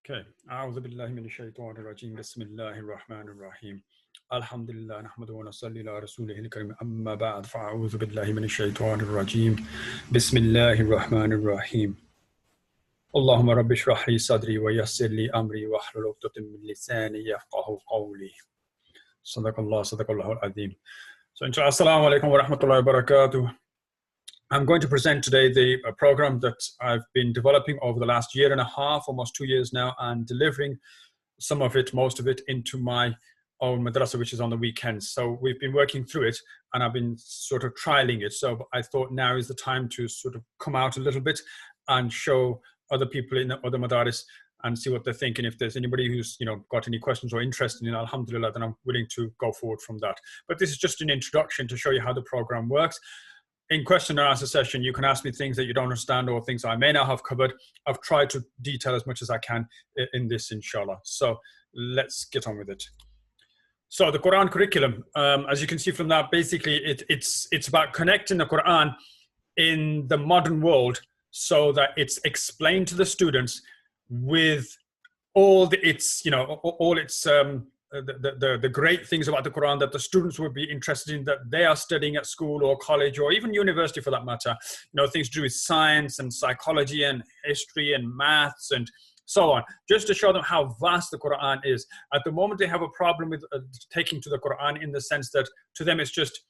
Okay. أعوذ بالله من الشيطان الرجيم بسم الله الرحمن الرحيم الحمد لله نحمده ونصلي على رسوله الكريم أما بعد فأعوذ بالله من الشيطان الرجيم بسم الله الرحمن الرحيم اللهم رب اشرح لي صدري ويسر لي أمري واحلل عقدة من لساني يفقهوا قولي صدق الله العظيم. So inshallah, assalamu alaikum wa rahmatullahi wa barakatuh. I'm going to present today the program that I've been developing over the last year and a half, almost 2 years now, and delivering some of it, most of it, into my own madrasa, which is on the weekends. So we've been working through it, and I've been sort of trialing it. So I thought now is the time to sort of come out a little bit and show other people in other madaris and see what they're thinking. If there's anybody who's got any questions or interested in alhamdulillah, then I'm willing to go forward from that. But this is just an introduction to show you how the program works. In question and answer session, you can ask me things that you don't understand or things I may not have covered. I've tried to detail as much as I can in this, inshallah. So let's get on with it. So the Qur'aan curriculum, as you can see from that, basically it's about connecting the Qur'an in the modern world so that it's explained to the students with all its the great things about the Quran that the students would be interested in, that they are studying at school or college or even university for that matter. Things to do with science and psychology and history and maths and so on, just to show them how vast the Quran is. At the moment, they have a problem with taking to the Quran in the sense that to them it's just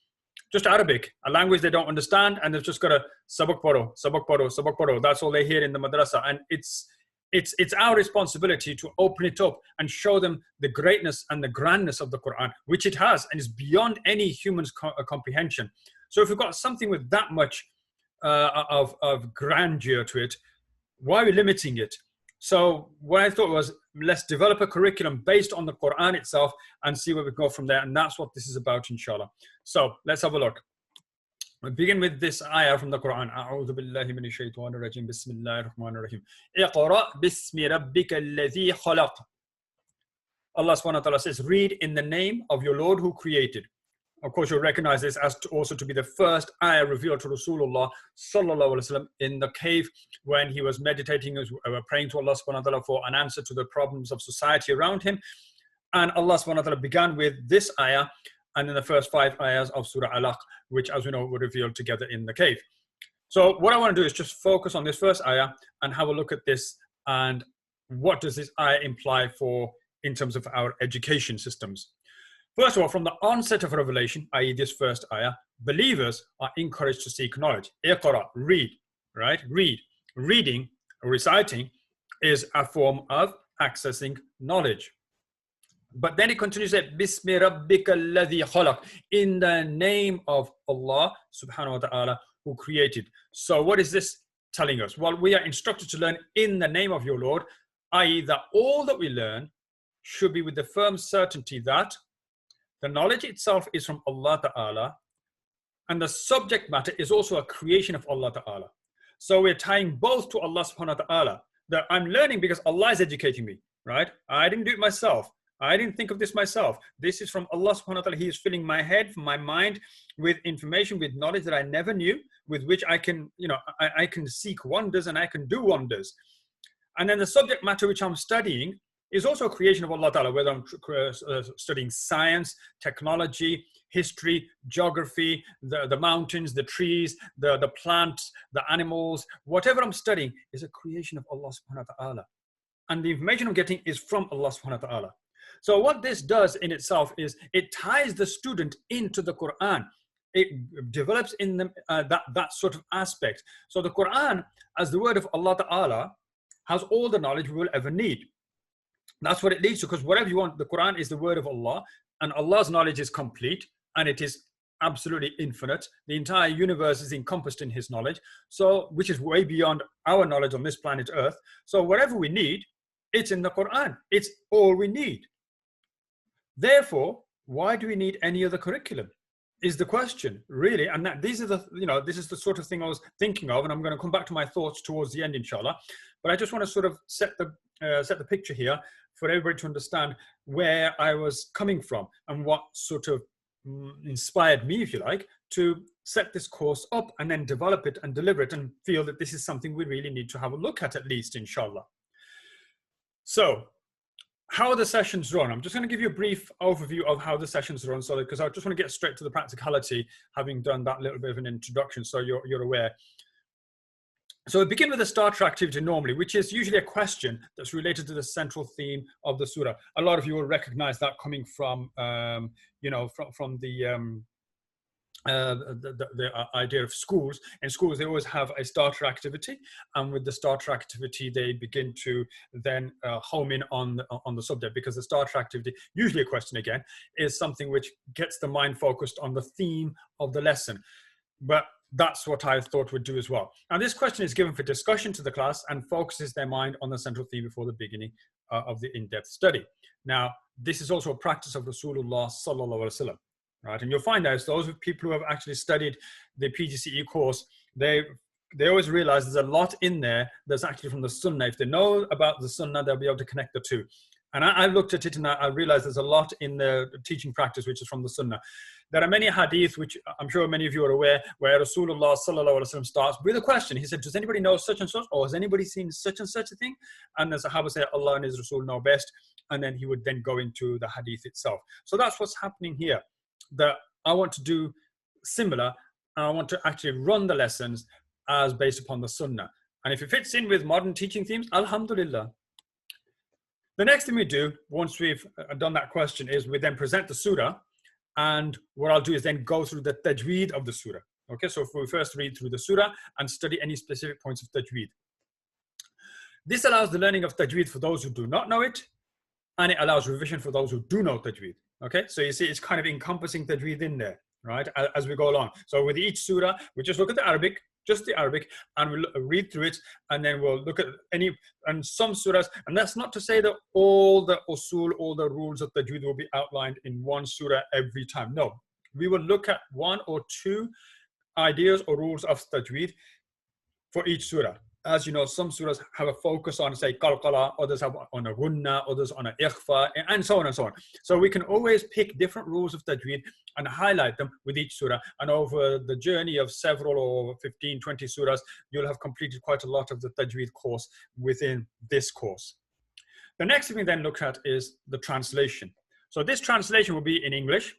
Arabic, a language they don't understand, and they've just got a sabak paro, sabak paro, sabak paro. That's all they hear in the madrasa, and it's our responsibility to open it up and show them the greatness and the grandness of the Quran, which it has and is beyond any human's comprehension. So if we've got something with that much of grandeur to it, why are we limiting it? So what I thought was, let's develop a curriculum based on the Quran itself and see where we go from there. And that's what this is about, inshallah. So let's have a look. We begin with this ayah from the Quran. أعوذ بالله من الشيطان الرجيم بسم الله الرحمن الرحيم اقرأ باسم ربك الذي خلق. Allah subhanahu wa ta'ala says, read in the name of your Lord who created. Of course, you'll recognize this as also to be the first ayah revealed to Rasulullah sallallahu alaihi wasallam in the cave when he was meditating, praying to Allah subhanahu wa ta'ala for an answer to the problems of society around him. And Allah subhanahu wa ta'ala began with this ayah and then the first 5 ayahs of Surah Alaq, which, as we know, were revealed together in the cave. So what I want to do is just focus on this first ayah and have a look at this and what does this ayah imply for in terms of our education systems. First of all, from the onset of revelation, i.e. this first ayah, believers are encouraged to seek knowledge. Iqra, read, right? Read. Reading, reciting, is a form of accessing knowledge. But then it continues to say, Bismi Rabbika alladhi khalaq, in the name of Allah subhanahu wa ta'ala who created. So what is this telling us? Well, we are instructed to learn in the name of your Lord, i.e. that all that we learn should be with the firm certainty that the knowledge itself is from Allah ta'ala and the subject matter is also a creation of Allah ta'ala. So we're tying both to Allah subhanahu wa ta'ala, that I'm learning because Allah is educating me, right? I didn't do it myself. I didn't think of this myself. This is from Allah subhanahu wa ta'ala. He is filling my head, my mind with information, with knowledge that I never knew, with which I can, I can seek wonders and I can do wonders. And then the subject matter which I'm studying is also a creation of Allah ta'ala, whether I'm studying science, technology, history, geography, the mountains, the trees, the plants, the animals, whatever I'm studying is a creation of Allah subhanahu wa ta'ala. And the information I'm getting is from Allah subhanahu wa ta'ala. So what this does in itself is it ties the student into the Quran. It develops in them that sort of aspect. So the Quran, as the word of Allah Ta'ala, has all the knowledge we will ever need. That's what it leads to, because whatever you want, the Quran is the word of Allah, and Allah's knowledge is complete, and it is absolutely infinite. The entire universe is encompassed in His knowledge, so which is way beyond our knowledge on this planet Earth. So whatever we need, it's in the Quran. It's all we need. Therefore, why do we need any other curriculum? Is the question, really. And these are this is the sort of thing I was thinking of, and I'm going to come back to my thoughts towards the end, inshallah. But I just want to sort of set the picture here for everybody to understand where I was coming from and what sort of inspired me, if you like, to set this course up and then develop it and deliver it and feel that this is something we really need to have a look at least, inshallah. So how are the sessions run? I'm just going to give you a brief overview of how the sessions run, so because I just want to get straight to the practicality, having done that little bit of an introduction, so you're aware. So we begin with the starter activity normally, which is usually a question that's related to the central theme of the surah. A lot of you will recognize that coming from, from the idea of schools. In schools, they always have a starter activity, and with the starter activity, they begin to then home in on the subject, because the starter activity, usually a question again, is something which gets the mind focused on the theme of the lesson. But that's what I thought we'd do as well. And this question is given for discussion to the class and focuses their mind on the central theme before the beginning of the in-depth study. Now, this is also a practice of Rasulullah sallallahu alaihi wasallam. Right, and you'll find out those people who have actually studied the PGCE course, they always realize there's a lot in there that's actually from the Sunnah. If they know about the Sunnah, they'll be able to connect the two. And I looked at it and I realized there's a lot in the teaching practice which is from the Sunnah. There are many hadith, which I'm sure many of you are aware, where Rasulullah sallallahu alaihi wasallam starts with a question. He said, does anybody know such and such? Or has anybody seen such and such a thing? And the Sahaba say, Allah and His Rasul know best. And then he would then go into the hadith itself. So that's what's happening here. That I want to do similar, and I want to actually run the lessons as based upon the Sunnah. And if it fits in with modern teaching themes, alhamdulillah. The next thing we do, once we've done that question, is we then present the surah, and what I'll do is then go through the Tajweed of the surah. Okay, so if we first read through the surah and study any specific points of Tajweed. This allows the learning of Tajweed for those who do not know it, and it allows revision for those who do know Tajweed. Okay, so you see it's kind of encompassing Tajweed in there, right, as we go along. So with each surah, we just look at the Arabic, just the Arabic, and we'll read through it, and then we'll look at some surahs. And that's not to say that all the usul, all the rules of Tajweed will be outlined in one surah every time. No, we will look at one or two ideas or rules of Tajweed for each surah. As you know, some surahs have a focus on, say, qalqala, others have on a gunna, others on a ikhfa, and so on and so on. So we can always pick different rules of Tajweed and highlight them with each surah. And over the journey of several or 15, 20 surahs, you'll have completed quite a lot of the Tajweed course within this course. The next thing we then look at is the translation. So this translation will be in English.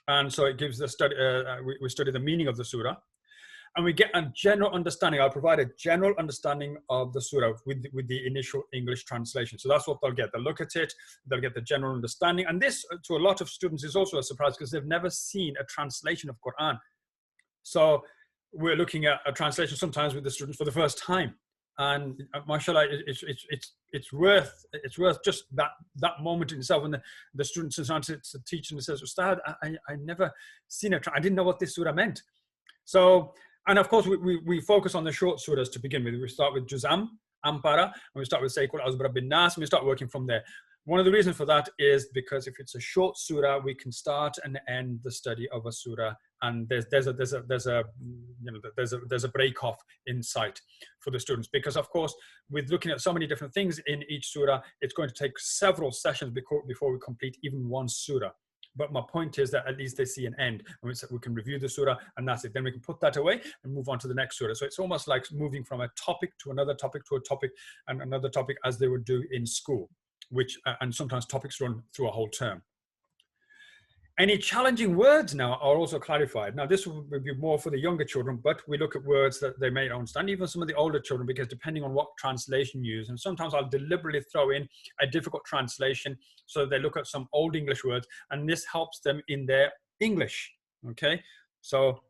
And so it gives the study, we study the meaning of the surah. And we get a general understanding. I'll provide a general understanding of the surah with the initial English translation. So that's what they'll get. They'll look at it, they'll get the general understanding. And this, to a lot of students, is also a surprise because they've never seen a translation of Quran. So we're looking at a translation sometimes with the students for the first time. And mashallah, it's worth just that moment in itself. When the students is on to teach and says, Ustad, I never seen I didn't know what this surah meant. So, and of course, we focus on the short surahs to begin with. We start with Juz'am, Ampara, and we start with Say Qul A'udhu Birabbin Nas, and we start working from there. One of the reasons for that is because if it's a short surah, we can start and end the study of a surah, and there's a break off in sight for the students. Because of course, with looking at so many different things in each surah, it's going to take several sessions before we complete even one surah. But my point is that at least they see an end, and we can review the surah, and that's it. Then we can put that away and move on to the next surah. So it's almost like moving from a topic to another topic to a topic and another topic, as they would do in school, which and sometimes topics run through a whole term. Any challenging words now are also clarified. Now, this will be more for the younger children, but we look at words that they may not understand, even some of the older children, because depending on what translation you use, and sometimes I'll deliberately throw in a difficult translation so they look at some old English words, and this helps them in their English, okay? So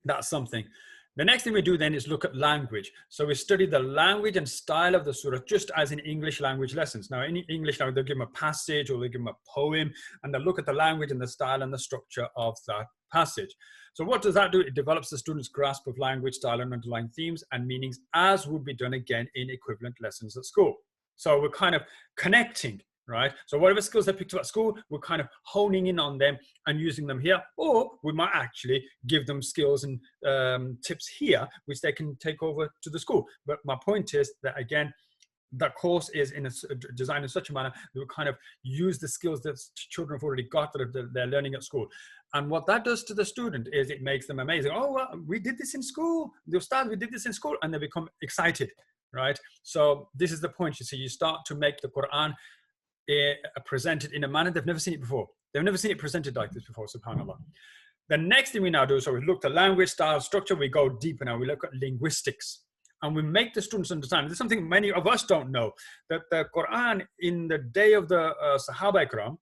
that's something. The next thing we do then is look at language. So we study the language and style of the surah, just as in English language lessons. Now, in English, now they'll give them a passage or they'll give them a poem, and they'll look at the language and the style and the structure of that passage. So what does that do? It develops the student's grasp of language, style, and underlying themes and meanings, as would be done again in equivalent lessons at school. So we're kind of connecting, right? So whatever skills they picked up at school, we're kind of honing in on them and using them here, or we might actually give them skills and tips here, which they can take over to the school. But my point is that, again, that course is designed in such a manner that we kind of use the skills that children have already got that they're learning at school. And what that does to the student is it makes them amazing. Oh, well, we did this in school. The Ustad, we did this in school. And they become excited. right? So this is the point. You see, you start to make the Quran presented in a manner they've never seen it before. They've never seen it presented like this before, subhanAllah. The next thing we now do, so we look at language, style, structure, we go deeper now, we look at linguistics. And we make the students understand, there's something many of us don't know, that the Quran in the day of the Sahaba Ikram,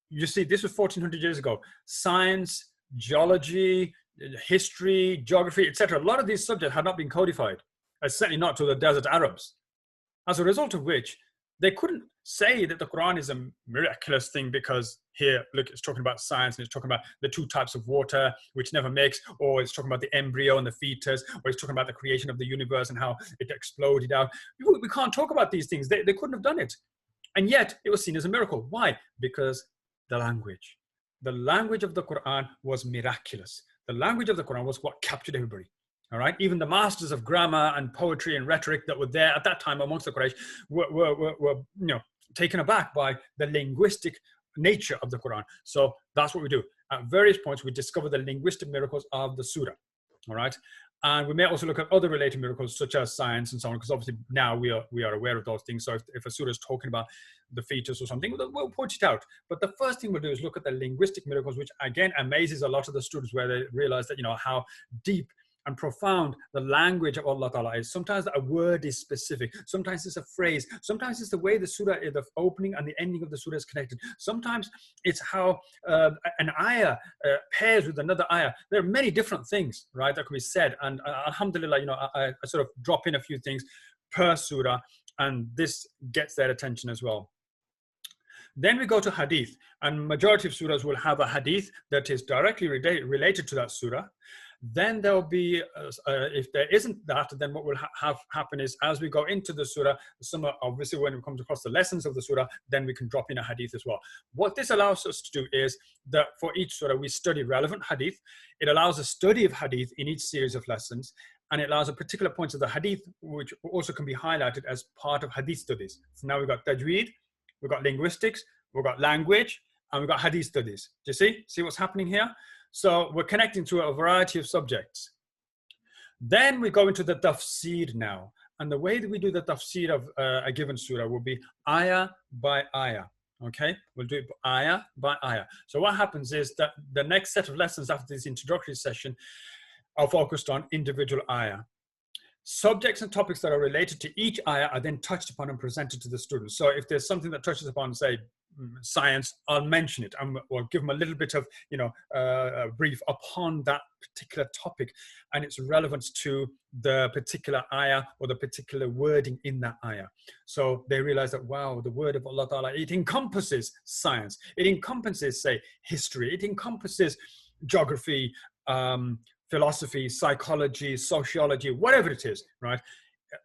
you see, this was 1400 years ago, science, geology, history, geography, etc. A lot of these subjects had not been codified, certainly not to the desert Arabs. As a result of which, they couldn't say that the Quran is a miraculous thing because here, look, it's talking about science and it's talking about the two types of water which never mix, or it's talking about the embryo and the fetus, or it's talking about the creation of the universe and how it exploded out. We can't talk about these things. They couldn't have done it. And yet, it was seen as a miracle. Why? Because the language of the Quran was miraculous. The language of the Quran was what captured everybody. All right, even the masters of grammar and poetry and rhetoric that were there at that time amongst the Quraysh were taken aback by the linguistic nature of the Quran. So that's what we do. At various points, we discover the linguistic miracles of the surah. All right, and we may also look at other related miracles such as science and so on, because obviously now we are aware of those things. So if a surah is talking about the fetus or something, we'll point it out. But the first thing we'll do is look at the linguistic miracles, which again amazes a lot of the students, where they realize that how deep and profound the language of Allah Ta'ala is. Sometimes a word is specific. Sometimes it's a phrase. Sometimes it's the way the surah, the opening and the ending of the surah is connected. Sometimes it's how an ayah pairs with another ayah. There are many different things, right, that can be said. And alhamdulillah, I sort of drop in a few things per surah, and this gets their attention as well. Then we go to hadith, and majority of surahs will have a hadith that is directly related to that surah. Then there will be, if there isn't that, then what will happen is, as we go into the surah, obviously when it comes across the lessons of the surah, then we can drop in a hadith as well. What this allows us to do is that for each surah, we study relevant hadith. It allows a study of hadith in each series of lessons, and it allows a particular points of the hadith, which also can be highlighted as part of hadith studies. So now we've got Tajweed, we've got linguistics, we've got language, and we've got hadith studies. Do you see? See what's happening here? So we're connecting to a variety of subjects. Then we go into the tafseer now. And the way that we do the tafseer of a given surah will be ayah by ayah. Okay, we'll do it ayah by ayah. So what happens is that the next set of lessons after this introductory session are focused on individual ayah. Subjects and topics that are related to each ayah are then touched upon and presented to the students. So if there's something that touches upon, say, science, I'll mention it and we'll give them a little bit of, a brief upon that particular topic and its relevance to the particular ayah or the particular wording in that ayah. So they realize that, wow, the word of Allah Ta'ala, it encompasses science, it encompasses, say, history, it encompasses geography, philosophy, psychology, sociology, whatever it is, right?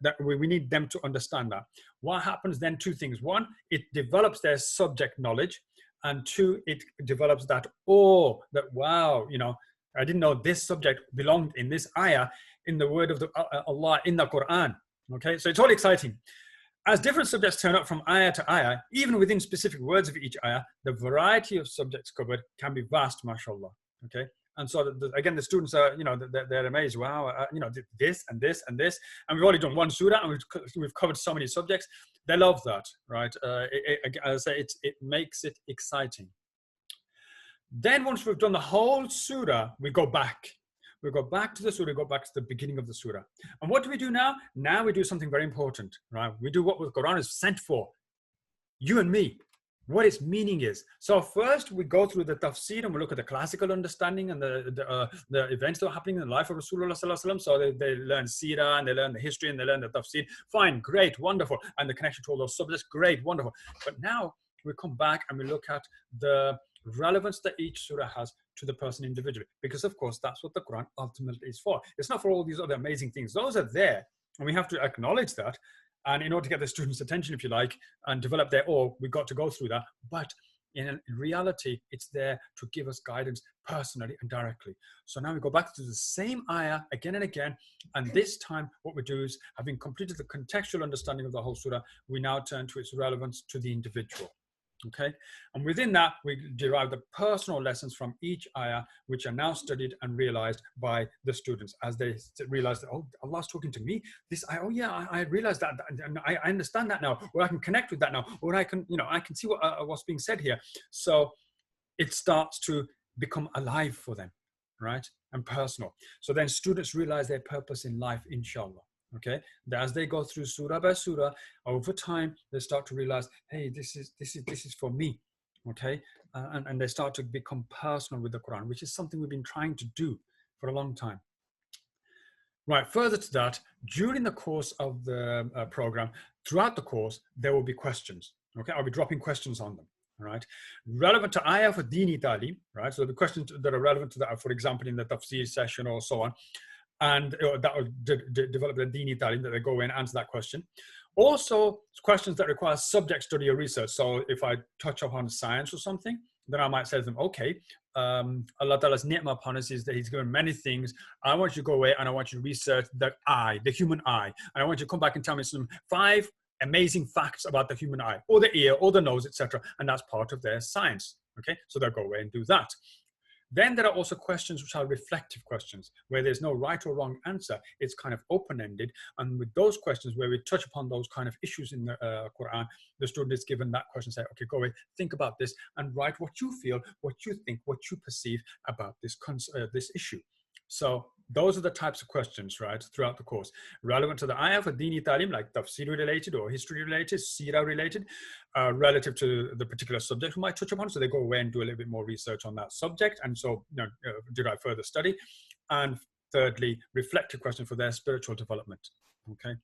That we need them to understand that. What happens then? Two things. One, it develops their subject knowledge, and two, it develops that awe that, wow, I didn't know this subject belonged in this ayah, in the word of Allah, in the Quran. Okay, so it's all exciting. As different subjects turn up from ayah to ayah, even within specific words of each ayah, the variety of subjects covered can be vast, mashallah. Okay. And so, again, the students are, they're amazed. Wow, this and this and this. And we've already done one surah and we've covered so many subjects. They love that, right? As I say, it makes it exciting. Then once we've done the whole surah, we go back. We go back to the surah, go back to the beginning of the surah. And what do we do now? Now we do something very important, right? We do what the Quran is sent for. You and me. What its meaning is. So first we go through the tafsir and we look at the classical understanding and the events that are happening in the life of Rasulullah Sallallahu Alaihi Wasallam. So they learn seerah and they learn the history and they learn the tafsir. Fine, great, wonderful. And the connection to all those subjects, great, wonderful. But now we come back and we look at the relevance that each surah has to the person individually. Because of course, that's what the Quran ultimately is for. It's not for all these other amazing things. Those are there and we have to acknowledge that. And in order to get the students' attention, if you like, and develop their awe, we've got to go through that. But in reality, it's there to give us guidance personally and directly. So now we go back to the same ayah again and again. And this time, what we do is, having completed the contextual understanding of the whole surah, we now turn to its relevance to the individual. Okay, and within that, we derive the personal lessons from each ayah, which are now studied and realized by the students as they realize that, oh, Allah's talking to me. This, oh yeah, I realized that, and I understand that now, or I can connect with that now, or I can, I can see what's being said here. So it starts to become alive for them, right, and personal. So then students realize their purpose in life, inshallah. Okay, as they go through surah by surah, over time they start to realize, hey, this is for me. Okay, and they start to become personal with the Quran, which is something we've been trying to do for a long time. Right, further to that, during the course of the program, throughout the course, there will be questions. Okay, I'll be dropping questions on them. All right, relevant to ayah for dini talim, right? So the questions that are relevant to that, for example, in the tafseer session or so on, and that will develop the dini talim, that they go in and answer that question. Also, questions that require subject study or research. So if I touch upon science or something, then I might say to them, okay, Allah Ta'ala's ni'mah upon us is that He's given many things. I want you to go away and I want you to research the eye, the human eye. And I want you to come back and tell me some 5 amazing facts about the human eye, or the ear, or the nose, etc. And that's part of their science. Okay, so they'll go away and do that. Then there are also questions which are reflective questions, where there's no right or wrong answer. It's kind of open-ended. And with those questions, where we touch upon those kind of issues in the Quran, the student is given that question, say, okay, go away, think about this, and write what you feel, what you think, what you perceive about this issue. So those are the types of questions, right, throughout the course. Relevant to the ayah for dini talim, like tafsir related or history related, seerah related, relative to the particular subject we might touch upon. So they go away and do a little bit more research on that subject, and so derive further study. And thirdly, reflective questions for their spiritual development. Okay.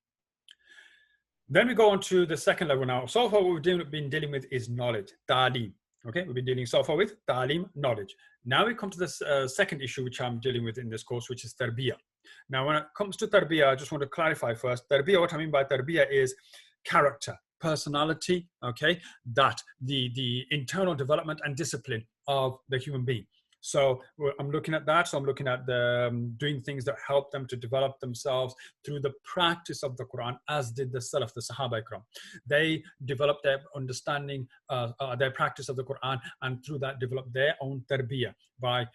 Then we go on to the second level now. So far, what we've been dealing with is knowledge, talim. Okay, we've been dealing so far with talim, knowledge. Now we come to this second issue which I'm dealing with in this course, which is tarbiyyah. Now, when it comes to tarbiyyah, I just want to clarify first. Tarbiyyah, what I mean by tarbiyyah is character, personality, okay, that the internal development and discipline of the human being. So I'm looking at that. So I'm looking at doing things that help them to develop themselves through the practice of the Quran, as did the Salaf, the Sahaba Ikram. They developed their understanding, their practice of the Quran, and through that developed their own tarbiyyah by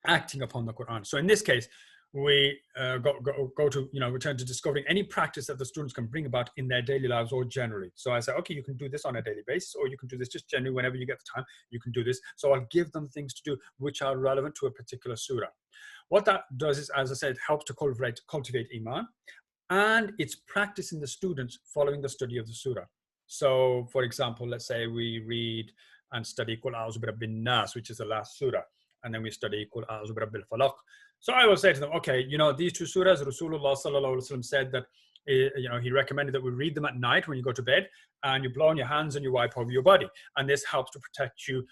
acting upon the Quran. So in this case, we go to, return to discovering any practice that the students can bring about in their daily lives or generally. So I say, okay, you can do this on a daily basis, or you can do this just generally whenever you get the time, you can do this. So I'll give them things to do which are relevant to a particular surah. What that does is, as I said, helps to cultivate iman, and it's practicing the students following the study of the surah. So for example, let's say we read and study Qul A'udhu bi Rabbin Nas, which is the last surah, and then we study Qul A'udhu bi Rabbil Falaq. So I will say to them, okay, these 2 surahs, Rasulullah Sallallahu Alaihi Wasallam said that, he recommended that we read them at night when you go to bed, and you blow on your hands and you wipe over your body. And this helps to protect you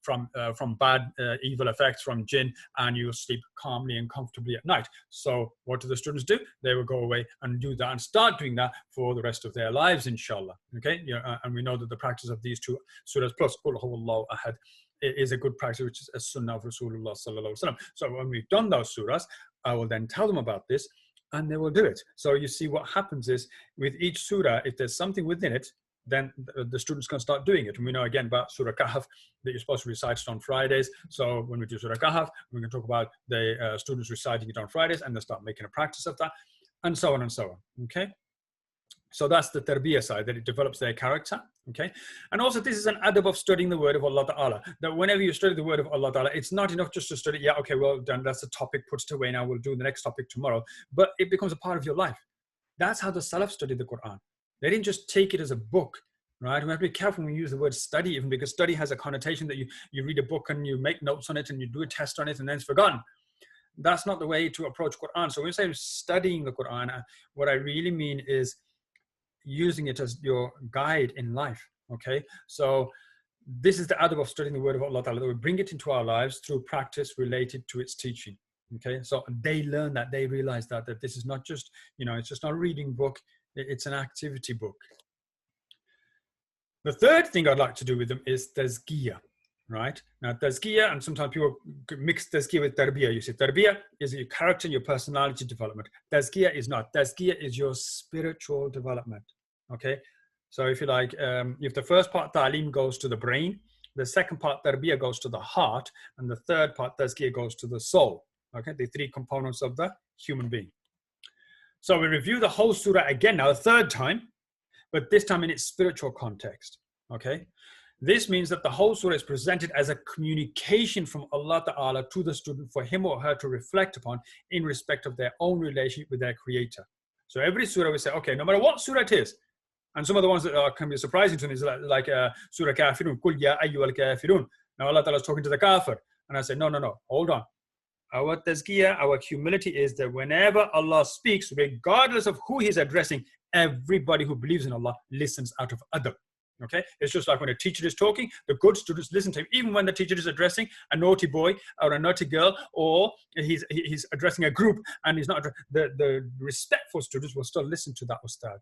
from bad, evil effects, from jinn, and you'll sleep calmly and comfortably at night. So what do the students do? They will go away and do that and start doing that for the rest of their lives, inshallah. Okay, and we know that the practice of these 2 surahs plus Qul Huwallahu Ahad is a good practice, which is a sunnah of Rasulullah Sallallahu Alaihi Wasallam. So when we've done those surahs, I will then tell them about this, and they will do it. So you see, what happens is, with each surah, if there's something within it, then the students can start doing it. And we know again about Surah Kahf that you're supposed to recite it on Fridays. So when we do Surah Kahf, we can talk about the students reciting it on Fridays, and they start making a practice of that, and so on and so on. Okay. So that's the tarbiyyah side, that it develops their character, okay? And also, this is an adab of studying the word of Allah Ta'ala, that whenever you study the word of Allah Ta'ala, it's not enough just to study, yeah, okay, well done, that's a topic, put it away now, we'll do the next topic tomorrow, but it becomes a part of your life. That's how the Salaf studied the Quran. They didn't just take it as a book, right? We have to be careful when we use the word study, even because study has a connotation that you read a book and you make notes on it and you do a test on it and then it's forgotten. That's not the way to approach Quran. So when we say studying the Quran, what I really mean is using it as your guide in life, okay? So this is the adab of studying the word of Allah Ta'ala, that we bring it into our lives through practice related to its teaching, okay? So they learn that, they realize that this is not just, it's just not a reading book, it's an activity book. The third thing I'd like to do with them is tazkiyah, right? Now, tazkiyah, and sometimes people mix tazkiyah with tarbiyyah. You see, tarbiyyah is your character, your personality development. Tazkiyah is not. Tazkiyah is your spiritual development, okay? So if you like, if the first part, ta'lim, goes to the brain, the second part, tarbiyyah, goes to the heart, and the third part, tazkiyah, goes to the soul. Okay, the three components of the human being. So we review the whole surah again now, a third time, but this time in its spiritual context. Okay, this means that the whole surah is presented as a communication from Allah Ta'ala to the student for him or her to reflect upon in respect of their own relationship with their creator. So every surah we say, okay, no matter what surah it is, and some of the ones that can be surprising to me is like Surah Kafirun, Kul ya ayyuhal kafirun. Now Allah Ta'ala is talking to the kafir. And I say, no, hold on. Our tazkiyah, our humility is that whenever Allah speaks, regardless of who He's addressing, everybody who believes in Allah listens out of adab. Okay? It's just like when a teacher is talking, the good students listen to him, even when the teacher is addressing a naughty boy or a naughty girl, or he's addressing a group and he's not, the respectful students will still listen to that ustad.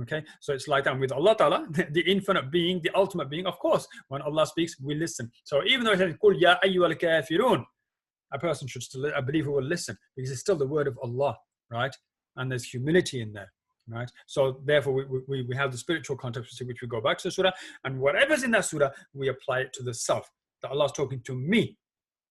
Okay, so it's like that with Allah Ta'ala, the infinite being, the ultimate being. Of course, when Allah speaks, we listen. So even though it says, Qul ya ayyuhal kafirun, a person should still, a believer will listen, because it's still the word of Allah, right? And there's humility in there, right? So therefore, we have the spiritual context, which we go back to the surah, and whatever's in that surah, we apply it to the self. That Allah's talking to me.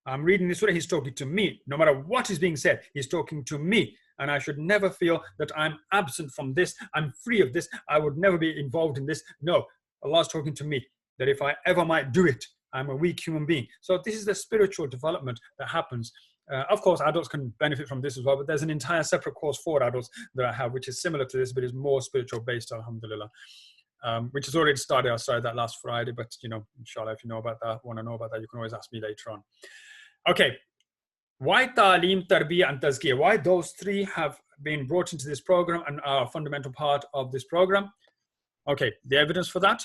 I'm reading this surah, He's talking to me. No matter what is being said, He's talking to me. And I should never feel that I'm absent from this, I'm free of this, I would never be involved in this. No, Allah's talking to me, that if I ever might do it, I'm a weak human being. So this is the spiritual development that happens. Of course, adults can benefit from this as well, but there's an entire separate course for adults that I have, which is similar to this, but is more spiritual based, alhamdulillah. Which has already started. I started that last Friday, but you know, inshallah, if you know about that, want to know about that, you can always ask me later on. Okay. Why ta'lim, tarbiyyah, and tazkiyah? Why those three have been brought into this program and are a fundamental part of this program? Okay, the evidence for that,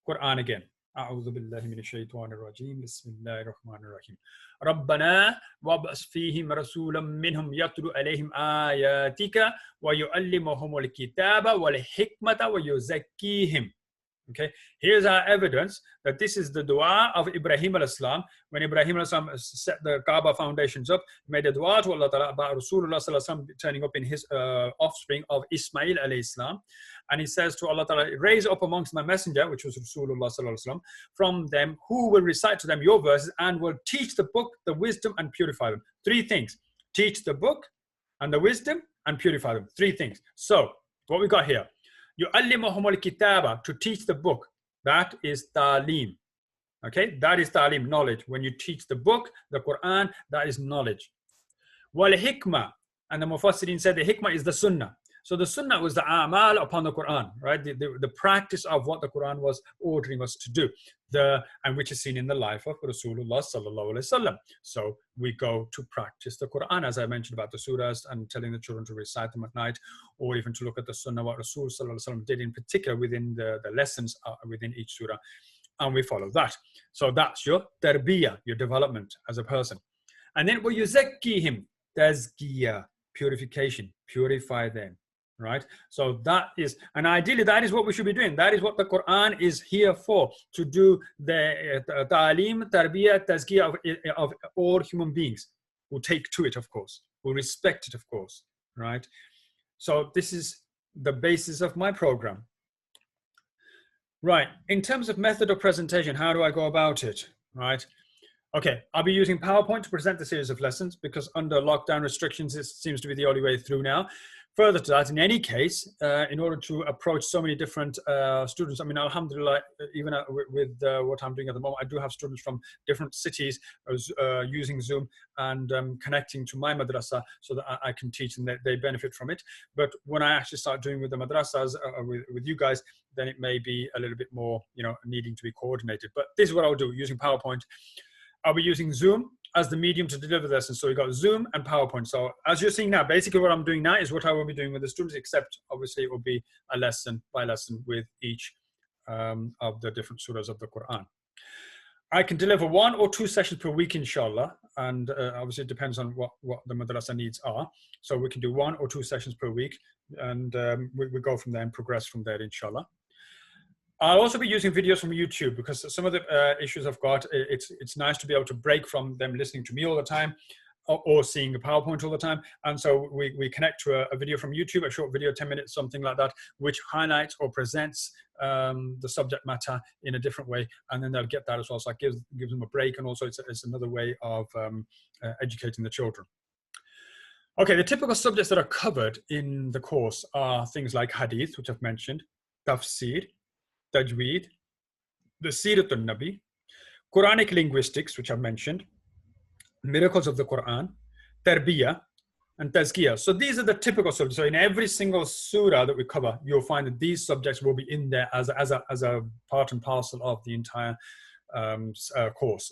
Qur'an again. أعوذ بالله من الشيطان الرجيم بسم الله الرحمن الرحيم ربنا وابعث فيهم رسولا منهم يتلو عليهم آياتك ويعلمهم الكتاب والحكمة ويزكيهم. Okay, here's our evidence that this is the dua of Ibrahim al-Islam. When Ibrahim al-Islam set the Kaaba foundations up, he made a dua to Allah Ta'ala about Rasulullah Sallallahu turning up in his offspring of Ismail alayhi salam. And he says to Allah Ta'ala, raise up amongst my messenger, which was Rasulullah Sallallahu from them, who will recite to them your verses and will teach the book, the wisdom, and purify them. Three things: teach the book and the wisdom and purify them. Three things. So what we got here, يُعَلِّمُهُمُ الْكِتَابَ, to teach the book. That is ta'lim. Okay, that is ta'lim, knowledge. When you teach the book, the Quran, that is knowledge. وَالْحِكْمَةِ, and the Mufassirin said the hikmah is the sunnah. So the sunnah was the a'mal upon the Quran, right? The practice of what the Quran was ordering us to do, and which is seen in the life of Rasulullah Sallallahu Alaihi Wasallam. So we go to practice the Quran, as I mentioned about the surahs and telling the children to recite them at night, or even to look at the sunnah, what Rasul Sallallahu Alaihi Wasallam did in particular within the lessons within each surah, and we follow that. So that's your tarbiyyah, your development as a person. And then وَيُزَكِّيهِمْ, tazkiyah, purification, purify them. Right, so that is, and ideally that is what we should be doing. That is what the Quran is here for, to do the ta'lim, tarbiyyah, tazkiyah of all human beings who take to it, of course, who respect it, of course. Right, so this is the basis of my program. Right, in terms of method of presentation, how do I go about it? Right, okay, I'll be using PowerPoint to present the series of lessons, because under lockdown restrictions, it seems to be the only way through now. Further to that, in any case, in order to approach so many different students, I mean, alhamdulillah, even with what I'm doing at the moment, I do have students from different cities using Zoom and connecting to my madrasah so that I can teach and they benefit from it. But when I actually start doing with the madrasas, with you guys, then it may be a little bit more, you know, needing to be coordinated. But this is what I'll do using PowerPoint. I'll be using Zoom as the medium to deliver this. And so we got Zoom and PowerPoint. So as you're seeing now, basically what I'm doing now is what I will be doing with the students, except obviously it will be a lesson by lesson with each of the different surahs of the Quran. I can deliver 1 or 2 sessions per week, inshallah. And obviously it depends on what the madrasa needs are. So we can do 1 or 2 sessions per week. And we go from there and progress from there, inshallah. I'll also be using videos from YouTube, because some of the issues I've got, it's nice to be able to break from them listening to me all the time or seeing a PowerPoint all the time. And so we connect to a video from YouTube, a short video, 10 minutes, something like that, which highlights or presents the subject matter in a different way. And then they'll get that as well. So it gives them a break. And also it's another way of educating the children. Okay, the typical subjects that are covered in the course are things like hadith, which I've mentioned, tafseer, tajweed, the Seerat al-Nabi, Quranic linguistics, which I've mentioned, miracles of the Qur'an, Tarbiyyah, and Tazkiyah. So these are the typical subjects. So in every single surah that we cover, you'll find that these subjects will be in there as a part and parcel of the entire course.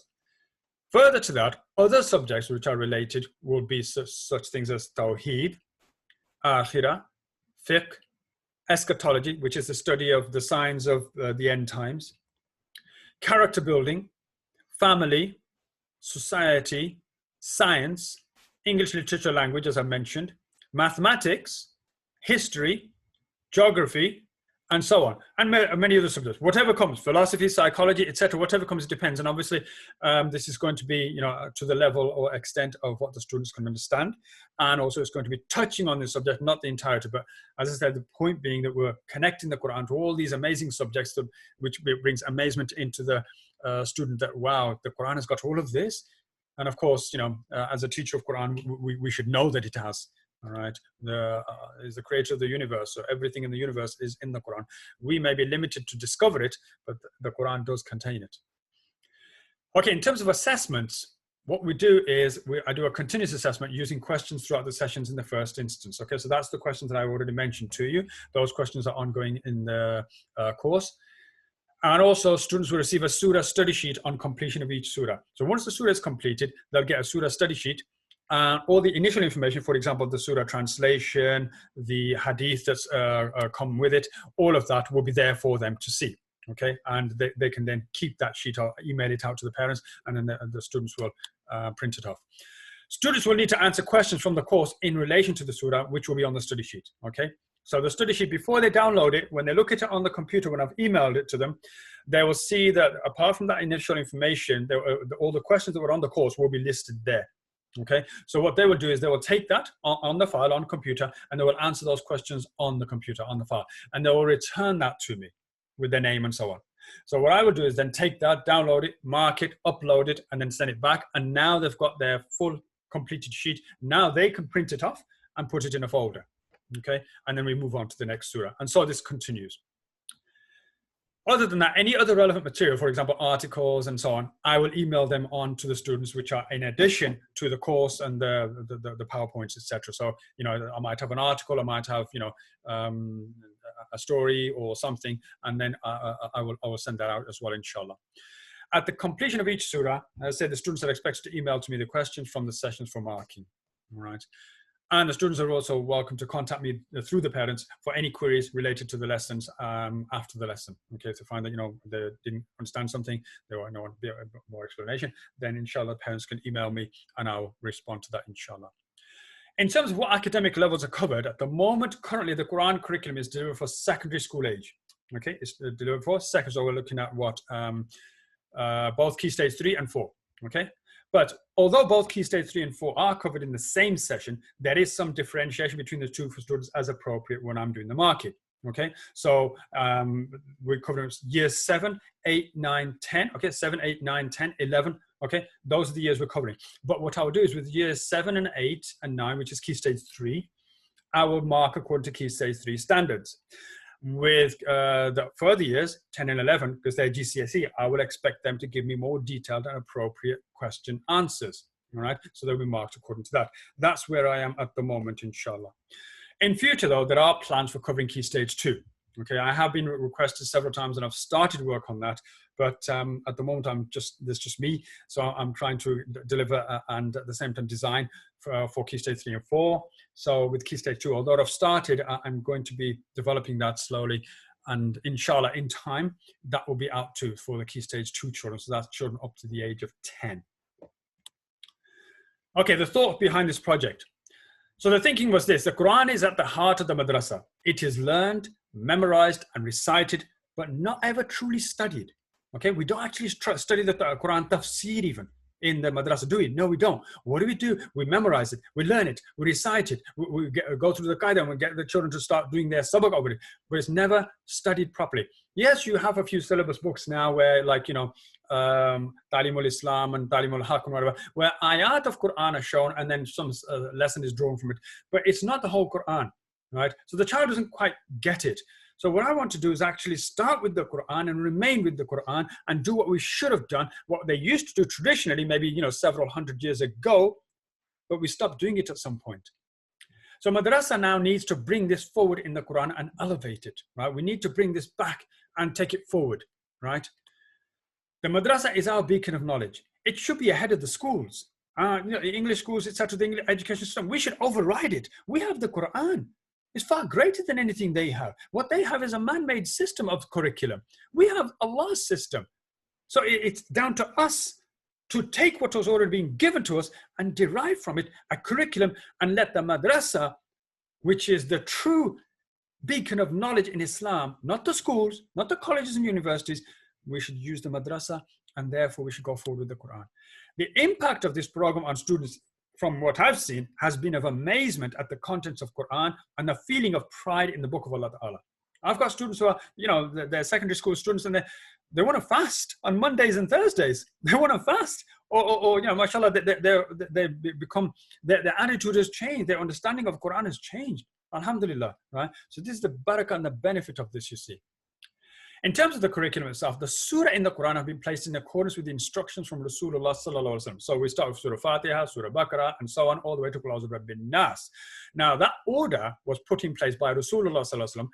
Further to that, other subjects which are related will be such things as Tawheed, Akhirah, Fiqh, Eschatology, which is the study of the signs of the end times, character building, family, society, science, English literature language, as I mentioned, mathematics, history, geography, and so on, and many other subjects. Whatever comes, philosophy, psychology, etc., whatever comes, it depends. And obviously, this is going to be, to the level or extent of what the students can understand. And also it's going to be touching on this subject, not the entirety. But as I said, the point being that we're connecting the Quran to all these amazing subjects, which brings amazement into the student that, wow, the Quran has got all of this. And of course, as a teacher of Quran, we should know that it has. All right, is the creator of the universe, so everything in the universe is in the Quran. We may be limited to discover it, but the Quran does contain it. Okay, in terms of assessments, what we do is I do a continuous assessment using questions throughout the sessions in the first instance. Okay, so that's the questions that I already mentioned to you. Those questions are ongoing in the course. And also, students will receive a surah study sheet on completion of each surah. So once the surah is completed, they'll get a surah study sheet. All the initial information, for example, the surah translation, the hadith that's come with it, all of that will be there for them to see, okay? And they can then keep that sheet or email it out to the parents, and then the students will print it off. Students will need to answer questions from the course in relation to the surah, which will be on the study sheet, okay? So the study sheet, before they download it, when they look at it on the computer, when I've emailed it to them, they will see that apart from that initial information, all the questions that were on the course will be listed there. Okay, so what they will do is they will take that on the file, on computer, and they will answer those questions on the computer, on the file, and they will return that to me with their name and so on. So what I will do is then take that, download it, mark it, upload it, and then send it back. And now they've got their full completed sheet. Now they can print it off and put it in a folder. Okay, and then we move on to the next surah. And so this continues. Other than that, any other relevant material, for example, articles and so on, I will email them on to the students, which are in addition to the course and the PowerPoints, etc. So, I might have an article, I might have, a story or something, and then I will send that out as well, inshallah. At the completion of each surah, as I said, the students are expected to email to me the questions from the sessions for marking, all right? And the students are also welcome to contact me through the parents for any queries related to the lessons after the lesson. Okay, to find that, they didn't understand something, they want a bit more explanation, then inshallah parents can email me and I'll respond to that, inshallah. In terms of what academic levels are covered, at the moment, currently the Qur'an curriculum is delivered for secondary school age. Okay, it's delivered for secondary, so we're looking at what, both Key Stage 3 and 4, okay? But although both Key Stage 3 and 4 are covered in the same session, there is some differentiation between the two for students as appropriate when I'm doing the marking. Okay, so we're covering years 7, 8, 9, 10. Okay, 7, 8, 9, 10, 11. Okay, those are the years we're covering. But what I'll do is with years 7 and 8 and 9, which is Key Stage 3, I will mark according to Key Stage 3 standards. With the further years, 10 and 11, because they're GCSE, I will expect them to give me more detailed and appropriate question answers. All right, so they'll be marked according to that. That's where I am at the moment, inshallah. In future, though, there are plans for covering Key Stage 2. Okay, I have been requested several times, and I've started work on that. But at the moment, there's just me, so I'm trying to deliver and at the same time design for Key Stage 3 and 4. So with Key Stage 2, although I've started, I'm going to be developing that slowly, and inshallah, in time, that will be out too for the Key Stage 2 children. So that's children up to the age of 10. Okay, the thought behind this project. So the thinking was this: the Quran is at the heart of the madrasah. It is learned, memorized, and recited, but not ever truly studied. Okay, we don't actually study the Quran tafseer even. in the madrasa, do we? No, we don't. What do? We memorize it, we learn it, we recite it, we go through the qaida and we get the children to start doing their sabak over it, but it's never studied properly. Yes, you have a few syllabus books now where, like, you know, Talimul Islam and Talimul Haq and whatever, where ayat of Quran are shown and then some lesson is drawn from it, but it's not the whole Quran, right? So the child doesn't quite get it. So what I want to do is actually start with the Quran and remain with the Quran and do what we should have done, what they used to do traditionally, maybe, you know, several hundred years ago, but we stopped doing it at some point. So Madrasa now needs to bring this forward in the Quran and elevate it, right? We need to bring this back and take it forward, right? The Madrasa is our beacon of knowledge. It should be ahead of the schools, you know, the English schools, etc., the English education system. We should override it. We have the Quran. It's far greater than anything they have. What they have is a man-made system of curriculum. We have Allah's system. So it's down to us to take what was already being given to us and derive from it a curriculum and let the madrasa, which is the true beacon of knowledge in Islam, not the schools, not the colleges and universities, we should use the madrasa, and therefore we should go forward with the Quran. The impact of this program on students, from what I've seen, has been of amazement at the contents of Quran and the feeling of pride in the book of Allah Ta'ala. I've got students who are, you know, they're secondary school students, and they want to fast on Mondays and Thursdays. They want to fast, or you know, mashallah, they become, their attitude has changed, their understanding of Quran has changed. Alhamdulillah, right? So this is the barakah and the benefit of this, you see. In terms of the curriculum itself, the surah in the Quran have been placed in accordance with the instructions from Rasulullah sallallahu alaihi wasallam. So we start with Surah Fatiha, Surah Baqarah, and so on, all the way to Qul A'udhu Birabbin Nas. Now that order was put in place by Rasulullah sallallahu alaihi wasallam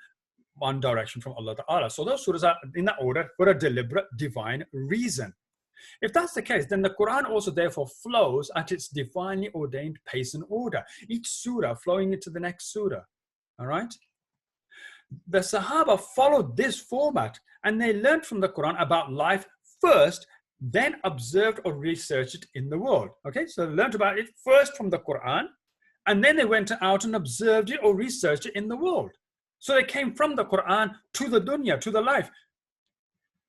on direction from Allah Ta'ala. So those surahs are in that order for a deliberate divine reason. If that's the case, then the Quran also therefore flows at its divinely ordained pace and order, each surah flowing into the next surah. All right? The Sahaba followed this format, and they learned from the Quran about life first, then observed or researched it in the world. Okay, so they learned about it first from the Quran, and then they went out and observed it or researched it in the world. So they came from the Quran to the dunya, to the life.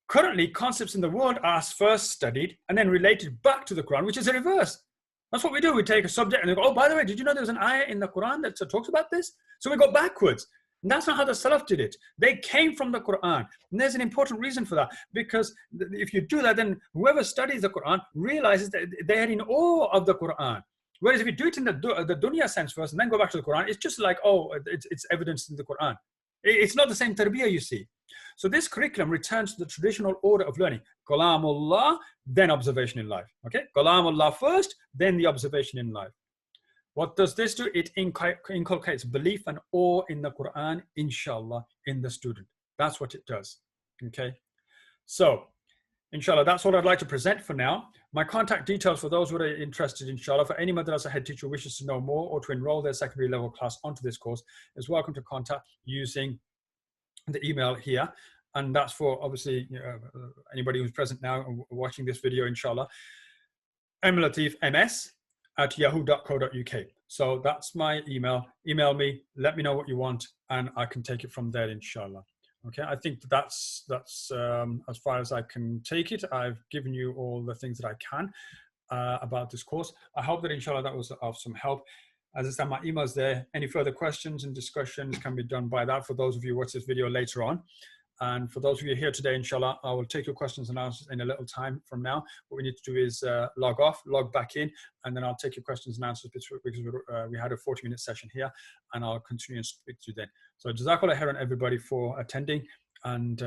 Currently, concepts in the world are first studied and then related back to the Quran, which is the reverse. That's what we do. We take a subject and we go, oh, by the way, did you know there's an ayah in the Quran that talks about this? So we go backwards. And that's not how the Salaf did it. They came from the Quran. And there's an important reason for that. Because if you do that, then whoever studies the Quran realizes that they're in awe of the Quran. Whereas if you do it in the dunya sense first and then go back to the Quran, it's just like, oh, it's evidenced in the Quran. It's not the same tarbiyyah, you see. So this curriculum returns to the traditional order of learning. Kalamullah, then observation in life. Okay? Kalamullah first, then the observation in life. What does this do? It inculcates belief and awe in the Quran, inshallah, in the student. That's what it does. Okay? So, inshallah, that's all I'd like to present for now. My contact details for those who are interested, inshallah, for any madrasa head teacher who wishes to know more or to enroll their secondary level class onto this course, is welcome to contact using the email here. And that's for, obviously, anybody who's present now and watching this video, inshallah, mlatifms@yahoo.co.uk. So that's my email. Email me, let me know what you want, and I can take it from there, inshallah. Okay, I think that's as far as I can take it. I've given you all the things that I can about this course. I hope that, inshallah, that was of some help. As I said, my email's there. Any further questions and discussions can be done by that for those of you who watch this video later on. And for those of you here today, inshallah, I will take your questions and answers in a little time from now. What we need to do is log off, log back in, and then I'll take your questions and answers because we had a 40-minute session here, and I'll continue and speak to you then. So Jazakallah khairan, everybody, for attending, and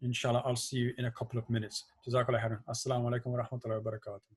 inshallah, I'll see you in a couple of minutes. Jazakallah khairan. Assalamu alaikum wa rahmatullahi wa barakatuh.